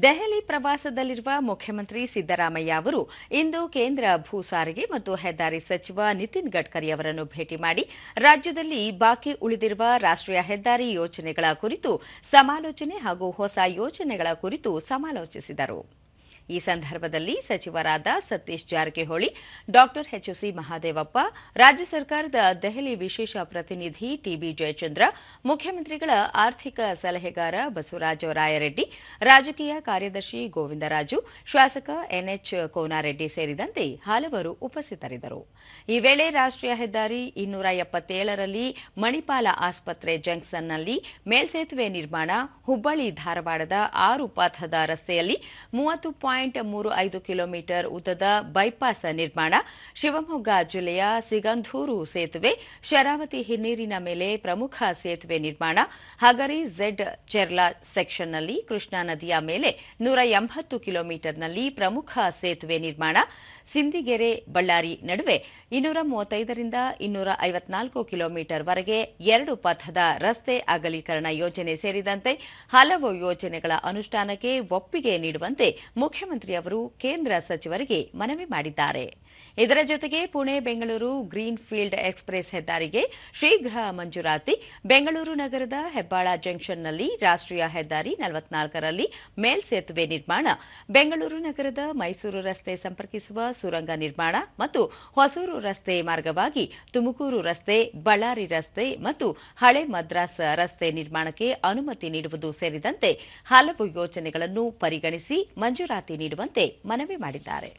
ದೆಹಲಿ ಪ್ರವಾಸದಲ್ಲಿರುವ ಮುಖ್ಯಮಂತ್ರಿ ಸಿದ್ದರಾಮಯ್ಯ ಅವರು ಇಂದು ಕೇಂದ್ರ ಭೂ ಸಾರಿಗೆ ಮತ್ತು ಹೆದ್ದಾರಿ ಸಚಿವ ನಿತಿನ್ ಗಡ್ಕರಿ ಅವರನ್ನು ಭೇಟಿ ಮಾಡಿ ರಾಜ್ಯದಲ್ಲಿ ಬಾಕಿ ಉಳಿದಿರುವ ರಾಷ್ಟ್ರೀಯ ಹೆದ್ದಾರಿ ಯೋಜನೆಗಳ ಕುರಿತು ಸಮಾಲೋಚನೆ ಹಾಗೂ ಹೊಸ ಯೋಜನೆಗಳ ಕುರಿತು ಸಮಾಲೋಚಿಸಿದರು. ಈ ಸಂದರ್ಭದಲ್ಲಿ ಸಚಿವರಾದ ಸತೀಶ್ ಜಾರಕಿಹೊಳಿ, ಡಾ ಎಚ್.ಸಿ. ಮಹದೇವಪ್ಪ, ರಾಜ್ಯ ಸರ್ಕಾರದ ದೆಹಲಿ ವಿಶೇಷ ಪ್ರತಿನಿಧಿ ಟಿಬಿ ಜಯಚಂದ್ರ, ಮುಖ್ಯಮಂತ್ರಿಗಳ ಆರ್ಥಿಕ ಸಲಹೆಗಾರ ಬಸವರಾಜ ರಾಯರೆಡ್ಡಿ, ರಾಜಕೀಯ ಕಾರ್ಯದರ್ಶಿ ಗೋವಿಂದರಾಜು, ಶಾಸಕ ಎನ್ಎಚ್ ಕೋನಾರೆಡ್ಡಿ ಸೇರಿದಂತೆ ಹಲವರು ಉಪಸ್ಥಿತರಿದ್ದರು. ಈ ವೇಳೆ ರಾಷ್ಟ್ರೀಯ ಹೆದ್ದಾರಿ 277ರಲ್ಲಿ ಮಣಿಪಾಲ ಆಸ್ಪತ್ರೆ ಜಂಕ್ಷನ್ನಲ್ಲಿ ಮೇಲ್ಸೇತುವೆ ನಿರ್ಮಾಣ, ಹುಬ್ಬಳ್ಳಿ ಧಾರವಾಡದ 6 ಪಥದ ರಸ್ತೆಯಲ್ಲಿ 30.35 ಕಿಲೋಮೀಟರ್ ಉದ್ದದ ಬೈಪಾಸ್ ನಿರ್ಮಾಣ, ಶಿವಮೊಗ್ಗ ಜಿಲ್ಲೆಯ ಸಿಗಂಧೂರು ಸೇತುವೆ, ಶರಾವತಿ ಹಿನ್ನೀರಿನ ಮೇಲೆ ಪ್ರಮುಖ ಸೇತುವೆ ನಿರ್ಮಾಣ, ಹಗರಿ ಝೆಡ್ ಚೆರ್ಲಾ ಸೆಕ್ಷನ್ನಲ್ಲಿ ಕೃಷ್ಣಾ ನದಿಯ ಮೇಲೆ 180 ಕಿಲೋಮೀಟರ್ನಲ್ಲಿ ಪ್ರಮುಖ ಸೇತುವೆ ನಿರ್ಮಾಣ, ಸಿಂದಿಗೆರೆ ಬಳ್ಳಾರಿ ನಡುವೆ 235ರಿಂದ 254 ಕಿಲೋಮೀಟರ್ವರೆಗೆ 2 ಪಥದ ರಸ್ತೆ ಅಗಲೀಕರಣ ಯೋಜನೆ ಸೇರಿದಂತೆ ಹಲವು ಯೋಜನೆಗಳ ಅನುಷ್ಠಾನಕ್ಕೆ ಒಪ್ಪಿಗೆ ನೀಡುವಂತೆ ಮುಖ್ಯಮಂತ್ರಿಯವರು ಕೇಂದ್ರ ಸಚಿವರಿಗೆ ಮನವಿ ಮಾಡಿದ್ದಾರೆ. ಇದರ ಜೊತೆಗೆ Pune Bengaluru green field express ಹೆದ್ದಾರಿಗೆ ಶೀಘ್ರ ಮಂಜೂರಾತಿ, ಬೆಂಗಳೂರು ನಗರದ ಹೆಬ್ಬಾಳ ಜಂಕ್ಷನ್ನಲ್ಲಿ ರಾಷ್ಟ್ರೀಯ ಹೆದ್ದಾರಿ 44ರಲ್ಲಿ ಮೇಲ್ಸೇತುವೆ ನಿರ್ಮಾಣ, ಬೆಂಗಳೂರು ನಗರದ ಮೈಸೂರು ರಸ್ತೆ ಸಂಪರ್ಕಿಸುವ ಸುರಂಗ ನಿರ್ಮಾಣ ಮತ್ತು ಹೊಸೂರು ರಸ್ತೆ ಮಾರ್ಗವಾಗಿ ತುಮಕೂರು ರಸ್ತೆ, ಬಳ್ಳಾರಿ ರಸ್ತೆ ಮತ್ತು ಹಳೆ ಮದ್ರಾಸ್ ರಸ್ತೆ ನಿರ್ಮಾಣಕ್ಕೆ ಅನುಮತಿ ನೀಡುವುದು ಸೇರಿದಂತೆ ಹಲವು ಯೋಜನೆಗಳನ್ನು ಪರಿಗಣಿಸಿ ಮಂಜೂರಾತಿ ನೀಡುವಂತೆ ಮನವಿ ಮಾಡಿದ್ದಾರೆ.